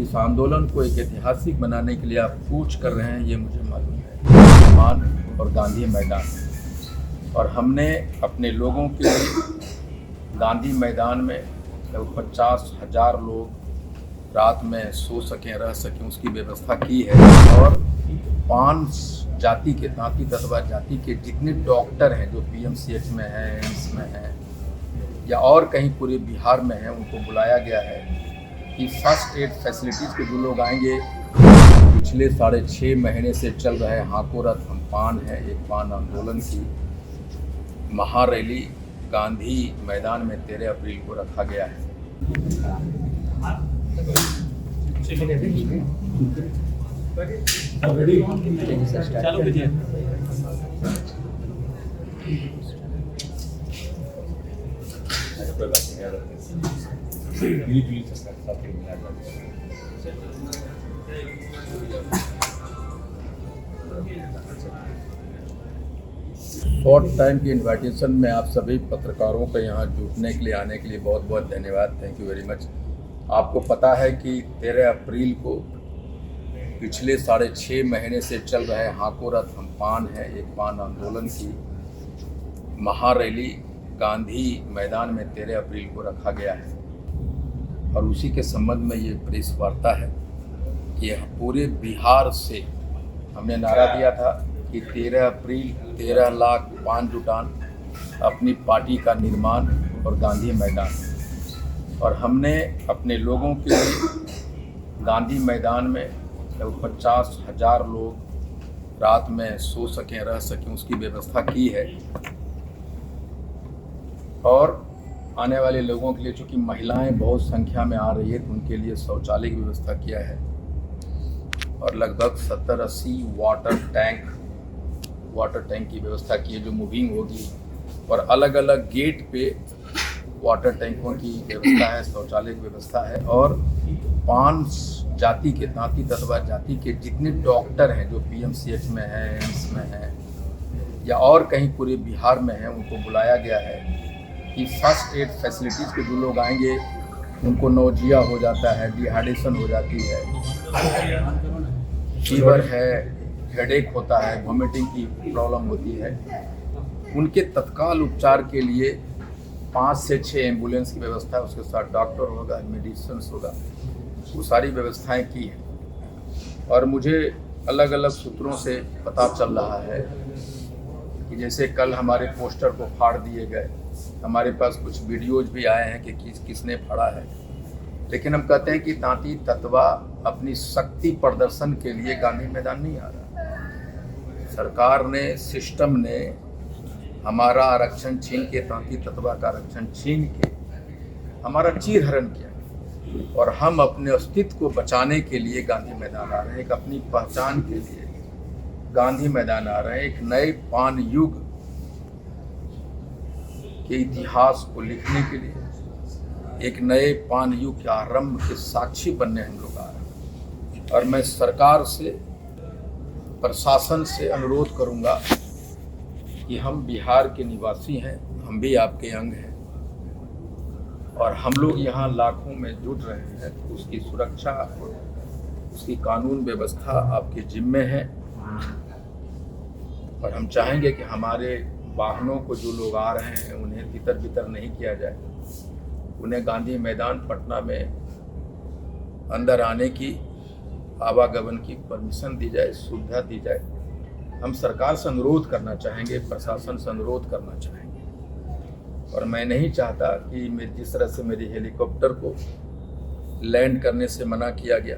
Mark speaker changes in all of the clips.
Speaker 1: इस आंदोलन को एक ऐतिहासिक बनाने के लिए आप कूच कर रहे हैं, ये मुझे मालूम है। मान और गांधी मैदान, और हमने अपने लोगों के लिए गांधी मैदान में 50,000 लोग रात में सो सकें, रह सकें, उसकी व्यवस्था की है। और 5 जाति के, तांती तत्वा जाति के जितने डॉक्टर हैं जो PMCH में हैं, एम्स में हैं या और कहीं पूरे बिहार में हैं, उनको बुलाया गया है कि फर्स्ट एड फैसिलिटीज़ के जो लोग आएंगे। पिछले 6.5 महीने से चल रहे हाको रथ हम पान है, एक पान आंदोलन की महारैली गांधी मैदान में 13 अप्रैल को रखा गया है। शॉर्ट टाइम की इन्विटेशन में आप सभी पत्रकारों का यहाँ जुटने के लिए, आने के लिए बहुत बहुत धन्यवाद। Thank you very much. आपको पता है कि 13 अप्रैल को पिछले 6.5 महीने से चल रहे हाको रथ हम पान है, एक पान आंदोलन की महारैली गांधी मैदान में 13 अप्रैल को रखा गया है। और उसी के संबंध में ये प्रेस वार्ता है कि पूरे बिहार से हमने नारा दिया था कि 13 अप्रैल 13 लाख पान जुटान, अपनी पार्टी का निर्माण और गांधी मैदान। और हमने अपने लोगों के लिए गांधी मैदान में 50,000 लोग रात में सो सकें, रह सकें, उसकी व्यवस्था की है। और आने वाले लोगों के लिए, चूँकि महिलाएं बहुत संख्या में आ रही है, तो उनके लिए शौचालय की व्यवस्था किया है। और लगभग 70-80 वाटर टैंक की व्यवस्था की है जो मूविंग होगी। और अलग अलग गेट पे वाटर टैंकों की व्यवस्था है, शौचालय की व्यवस्था है। और 5 जाति के, तांती तत्वा जाति के जितने डॉक्टर हैं जो PMCH में हैं, एम्स में हैं या और कहीं पूरे बिहार में हैं, उनको बुलाया गया है कि फर्स्ट एड फैसिलिटीज़ के जो लोग आएंगे उनको नौजिया हो जाता है, डिहाइड्रेशन हो जाती है, फीवर है, हेडेक होता है, वॉमिटिंग की प्रॉब्लम होती है, उनके तत्काल उपचार के लिए 5 से 6 एम्बुलेंस की व्यवस्था है। उसके साथ डॉक्टर होगा, मेडिसिन होगा, वो सारी व्यवस्थाएं की हैं। और मुझे अलग अलग सूत्रों से पता चल रहा है कि जैसे कल हमारे पोस्टर को फाड़ दिए गए, हमारे पास कुछ वीडियोज भी आए हैं कि किसने फाड़ा है। लेकिन हम कहते हैं कि तांती तत्वा अपनी शक्ति प्रदर्शन के लिए गांधी मैदान नहीं आ रहा। सरकार ने, सिस्टम ने हमारा आरक्षण छीन के, तांती तत्वा का आरक्षण छीन के हमारा चीरहरण किया। और हम अपने अस्तित्व को बचाने के लिए गांधी मैदान आ रहे हैं, एक अपनी पहचान के लिए गांधी मैदान आ रहे हैं। एक नए पान युग के इतिहास को लिखने के लिए, एक नए पान युग के आरंभ के साक्षी बनने हम लोग आ रहे हैं। और मैं सरकार से, प्रशासन से अनुरोध करूंगा कि हम बिहार के निवासी हैं, हम भी आपके अंग हैं और हम लोग यहाँ लाखों में जुट रहे हैं, तो उसकी सुरक्षा, उसकी कानून व्यवस्था आपके जिम्मे है। और हम चाहेंगे कि हमारे वाहनों को जो लोग आ रहे हैं उन्हें तितर बितर नहीं किया जाए, उन्हें गांधी मैदान पटना में अंदर आने की, आवागमन की परमिशन दी जाए, सुविधा दी जाए। हम सरकार से अनुरोध करना चाहेंगे, प्रशासन से अनुरोध करना चाहेंगे। और मैं नहीं चाहता कि जिस तरह से मेरी हेलीकॉप्टर को लैंड करने से मना किया गया,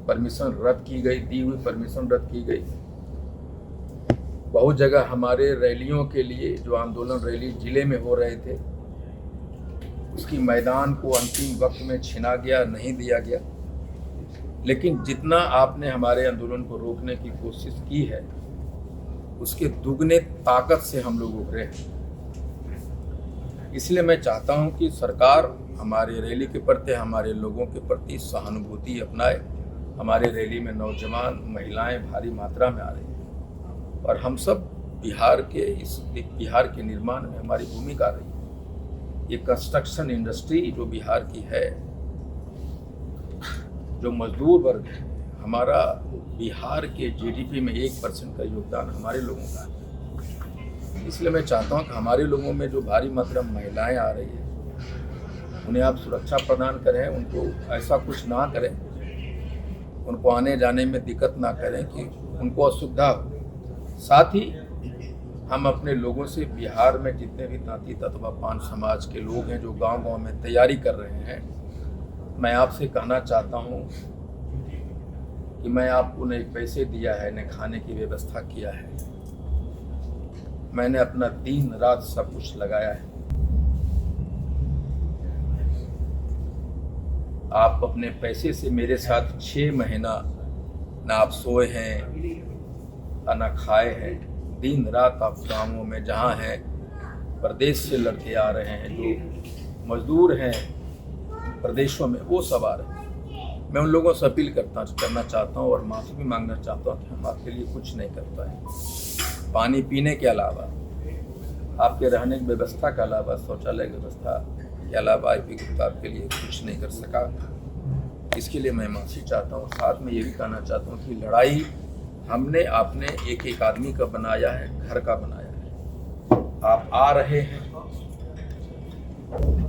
Speaker 1: परमिशन रद्द की गई, दी हुई परमिशन रद्द की गई। बहुत जगह हमारे रैलियों के लिए, जो आंदोलन रैली जिले में हो रहे थे, उसकी मैदान को अंतिम वक्त में छीना गया, नहीं दिया गया। लेकिन जितना आपने हमारे आंदोलन को रोकने की कोशिश की है, उसके दुगने ताकत से हम लोग उभरे हैं। इसलिए मैं चाहता हूं कि सरकार हमारे रैली के प्रति, हमारे लोगों के प्रति सहानुभूति अपनाए। हमारे रैली में नौजवान, महिलाएं भारी मात्रा में आ रही हैं और हम सब बिहार के निर्माण में हमारी भूमिका रही है। ये कंस्ट्रक्शन इंडस्ट्री जो बिहार की है, जो मजदूर वर्ग है, हमारा बिहार के जीडीपी में 1% का योगदान हमारे लोगों का है। इसलिए मैं चाहता हूं कि हमारे लोगों में जो भारी मात्रा में महिलाएं आ रही है, उन्हें आप सुरक्षा प्रदान करें, उनको ऐसा कुछ ना करें, उनको आने जाने में दिक्कत ना करें कि उनको असुविधा हो। साथ ही हम अपने लोगों से बिहार में जितने भी तांती तत्वा पान समाज के लोग हैं जो गांव-गांव में तैयारी कर रहे हैं, मैं आपसे कहना चाहता हूं कि मैं आपको न पैसे दिया है, न खाने की व्यवस्था किया है, मैंने अपना दिन रात सब कुछ लगाया है। आप अपने पैसे से मेरे साथ 6 महीना ना आप सोए हैं ना खाए हैं, दिन रात आप गाँवों में जहाँ हैं, प्रदेश से लड़के आ रहे हैं, जो मजदूर हैं प्रदेशों में, वो सब आ रहे हैं। मैं उन लोगों से अपील करना चाहता हूँ और माफ़ी भी मांगना चाहता हूँ कि हम आपके लिए कुछ नहीं कर पाए। पानी पीने के अलावा, आपके रहने की व्यवस्था के अलावा, शौचालय की व्यवस्था के अलावा IP गुप्ता आपके लिए कुछ नहीं कर सका। इसके लिए मैं माफ़ी चाहता हूँ। साथ में ये भी कहना चाहता हूँ कि लड़ाई हमने आपने एक एक आदमी का बनाया है, घर का बनाया है। आप आ रहे हैं,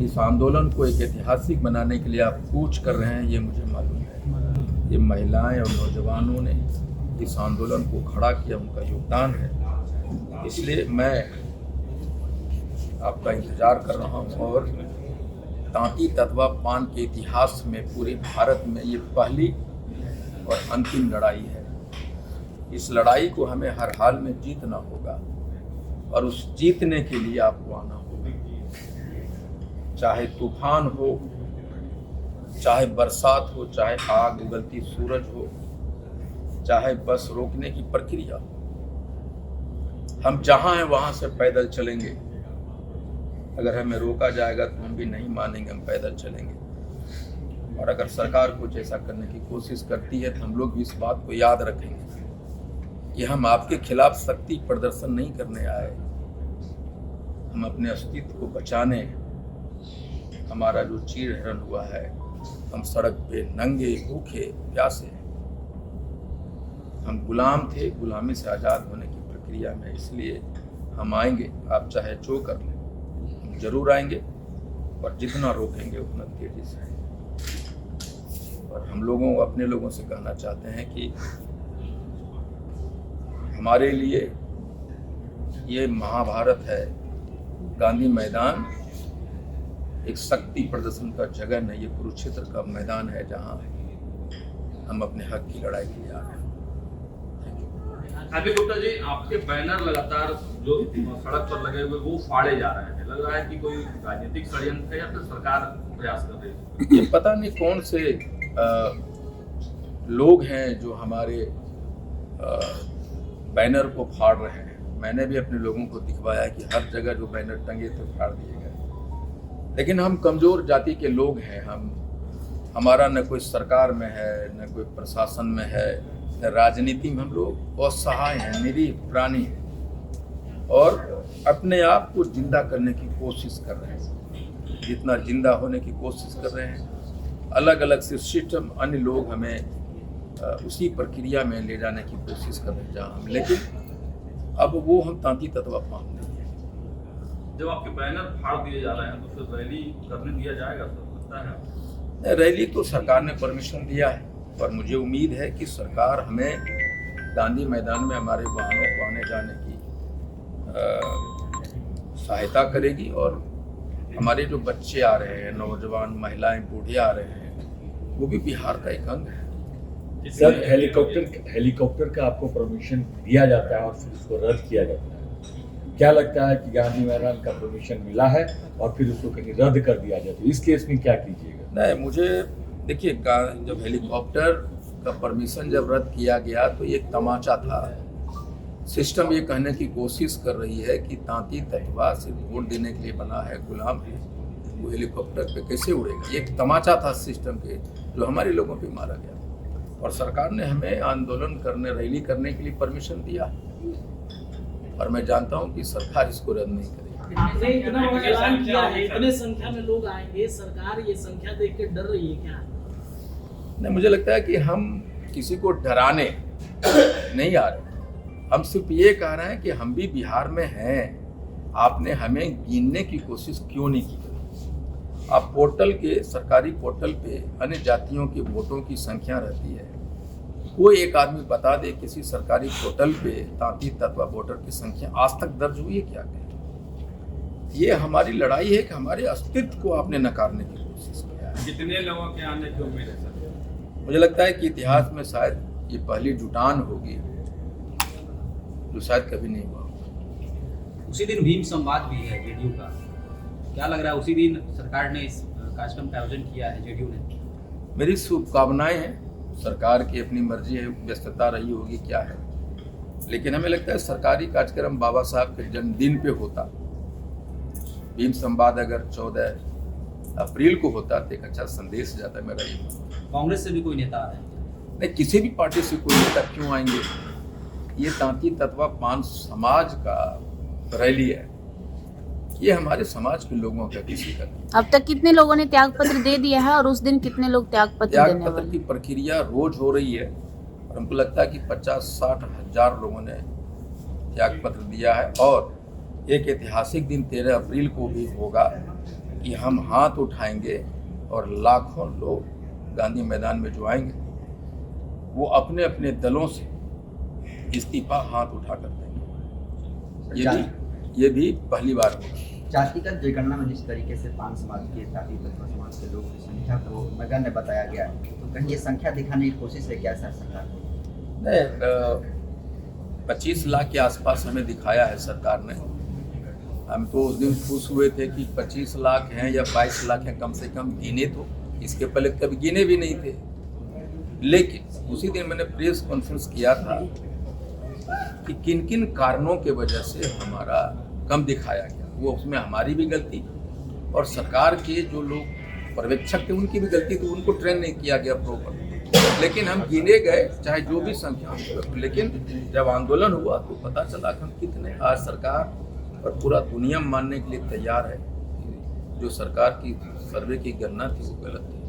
Speaker 1: इस आंदोलन को एक ऐतिहासिक बनाने के लिए आप कूच कर रहे हैं, ये मुझे मालूम है। ये महिलाएं और नौजवानों ने इस आंदोलन को खड़ा किया, उनका योगदान है। इसलिए मैं आपका इंतज़ार कर रहा हूँ और तांती तत्वा पान के इतिहास में पूरे भारत में ये पहली और अंतिम लड़ाई है। इस लड़ाई को हमें हर हाल में जीतना होगा और उस जीतने के लिए आपको आना होगा। चाहे तूफान हो, चाहे बरसात हो, चाहे आग उगलती सूरज हो, चाहे बस रोकने की प्रक्रिया हो, हम जहाँ हैं वहाँ से पैदल चलेंगे। अगर हमें रोका जाएगा तो हम भी नहीं मानेंगे, हम पैदल चलेंगे। और अगर सरकार कुछ ऐसा करने की कोशिश करती है तो हम लोग भी इस बात को याद रखेंगे कि हम आपके खिलाफ शक्ति प्रदर्शन नहीं करने आए, हम अपने अस्तित्व को बचाने। हमारा जो चीरहरण हुआ है, हम सड़क पे नंगे भूखे प्यासे, हम गुलाम थे, गुलामी से आज़ाद होने की प्रक्रिया में। इसलिए हम आएंगे, आप चाहे जो कर लें, हम जरूर आएंगे और जितना रोकेंगे उतना तेजी से आएंगे। और हम लोगों अपने लोगों से कहना चाहते हैं कि हमारे लिए ये महाभारत है, गांधी मैदान एक शक्ति प्रदर्शन का जगह नहीं, ये कुरुक्षेत्र का मैदान है जहां हम अपने हक की लड़ाई के लिए आ रहे हैं।
Speaker 2: अभी गुप्ता जी, आपके बैनर लगातार जो सड़क पर लगे हुए वो फाड़े जा रहे हैं, लग रहा है कि कोई राजनीतिक षड्यंत्र है या फिर सरकार प्रयास कर रही है।
Speaker 1: ये पता नहीं कौन से लोग हैं जो हमारे बैनर को फाड़ रहे हैं। मैंने भी अपने लोगों को दिखवाया कि हर जगह जो बैनर टंगे थे फाड़ दिए गए। लेकिन हम कमज़ोर जाति के लोग हैं, हमारा न कोई सरकार में है, न कोई प्रशासन में है, न राजनीति में। हम लोग असहाय हैं, निरीह प्राणी हैं और अपने आप को जिंदा करने की कोशिश कर रहे हैं, जितना जिंदा होने की कोशिश कर रहे हैं। अलग अलग से सिस्टम, अन्य लोग हमें उसी प्रक्रिया में ले जाने की कोशिश कर रहे हैं जहाँ हम, लेकिन अब वो हम तांती तत्वा पान नहीं है।
Speaker 2: जब आपके बैनर फाड़ दिए जा रहे हैं तो फिर रैली करने दिया जाएगा, सर लगता है?
Speaker 1: रैली तो सरकार ने परमिशन दिया है और मुझे उम्मीद है कि सरकार हमें गांधी मैदान में हमारे वाहनों को आने जाने की सहायता करेगी। और हमारे जो बच्चे आ रहे हैं, नौजवान, महिलाएं, बूढ़े आ रहे हैं, वो भी बिहार का एक अंग है।
Speaker 3: सर, हेलीकॉप्टर का आपको परमिशन दिया जाता है और फिर उसको रद्द किया जाता है। क्या लगता है कि गांधी मैदान का परमिशन मिला है और फिर उसको कहीं रद्द कर दिया जाए तो इस केस में क्या कीजिएगा?
Speaker 1: नहीं, मुझे देखिए, जब हेलीकॉप्टर का परमिशन जब रद्द किया गया तो ये तमाचा था। सिस्टम ये कहने की कोशिश कर रही है कि तांती तत्वा सिर्फ वोट देने के लिए बना है, गुलाम है, वो हेलीकॉप्टर पे कैसे उड़ेगा। ये एक तमाचा था सिस्टम के, जो हमारे लोगों पे मारा गया और सरकार ने हमें आंदोलन करने, रैली करने के लिए परमिशन दिया और मैं जानता हूं कि सरकार इसको रद्द नहीं करेगी।
Speaker 4: आपने इतना बड़ा ऐलान किया है, इतने संख्या में लोग आएंगे, सरकार ये संख्या देख के डर रही है क्या?
Speaker 1: नहीं, मुझे लगता है कि हम किसी को डराने नहीं आ रहे, हम सिर्फ ये कह रहे हैं कि हम भी बिहार में हैं, आपने हमें गिनने की कोशिश क्यों नहीं की। आप पोर्टल के, सरकारी पोर्टल पे अन्य जातियों के वोटों की संख्या रहती है, वो एक आदमी बता दे किसी सरकारी पोर्टल पे तांती तत्वा वोटर की संख्या आज तक दर्ज हुई है क्या? ये हमारी लड़ाई है कि हमारे अस्तित्व को आपने नकारने की कोशिश किया है।
Speaker 2: कितने लोगों के आने की उम्मीद है सर?
Speaker 1: मुझे लगता है कि इतिहास में शायद ये पहली जुटान होगी जो शायद कभी नहीं हुआ।
Speaker 4: उसी दिन भीम संवाद भी है जेडीयू का, क्या लग रहा है उसी दिन सरकार ने इस कार्यक्रम का आयोजन किया है जेडीयू ने?
Speaker 1: मेरी शुभकामनाएं हैं, सरकार की अपनी मर्जी है, व्यस्तता रही होगी क्या है, लेकिन हमें लगता है सरकारी कार्यक्रम बाबा साहब के जन्मदिन पे होता। भीम संवाद अगर 14 अप्रैल को होता तो एक अच्छा संदेश जाता है मेरा ये।
Speaker 4: कांग्रेस से भी कोई नेता आ रहे हैं?
Speaker 1: नहीं, किसी भी पार्टी से कोई नेता क्यों आएंगे? ये तांती तत्वा पान समाज का रैली है, ये हमारे समाज के लोगों का किसी का नहीं।
Speaker 5: अब तक कितने लोगों ने त्याग पत्र दे दिया है और उस दिन कितने लोग त्याग पत्र
Speaker 1: त्याग
Speaker 5: देने
Speaker 1: पत्र
Speaker 5: वाले?
Speaker 1: की प्रक्रिया रोज हो रही है और हमको लगता है कि 50-60 हजार लोगों ने त्याग पत्र दिया है। और एक ऐतिहासिक दिन 13 अप्रैल को भी होगा कि हम हाथ उठाएंगे और लाखों लोग गांधी मैदान में जो आएंगे वो अपने अपने दलों से इस्तीफा हाथ उठा कर देंगे। ये भी पहली बार होगा।
Speaker 6: जातिगत जनगणना में जिस तरीके से पान समाज के, तांती तत्वा समाज के लोगों की संख्या को नगण्य बताया गया है, तो कहीं ये संख्या दिखाने की कोशिश है क्या सरकार ने?
Speaker 1: नहीं, 25 लाख के आसपास हमें दिखाया है सरकार ने। हम तो उस दिन खुश हुए थे कि 25 लाख हैं या 22 लाख हैं, कम से कम गिने तो, इसके पहले कभी गिने भी नहीं थे। लेकिन उसी दिन मैंने प्रेस कॉन्फ्रेंस किया था कि किन किन कारणों के वजह से हमारा कम दिखाया गया, वो उसमें हमारी भी गलती और सरकार के जो लोग पर्यवेक्षक थे उनकी भी गलती थी, उनको ट्रेन नहीं किया गया प्रॉपर। लेकिन हम गिने गए चाहे जो भी संख्या हो, लेकिन जब आंदोलन हुआ तो पता चला कि हम कितने। आज सरकार और पूरा दुनिया मानने के लिए तैयार है कि जो सरकार की सर्वे की गणना थी वो गलत थी।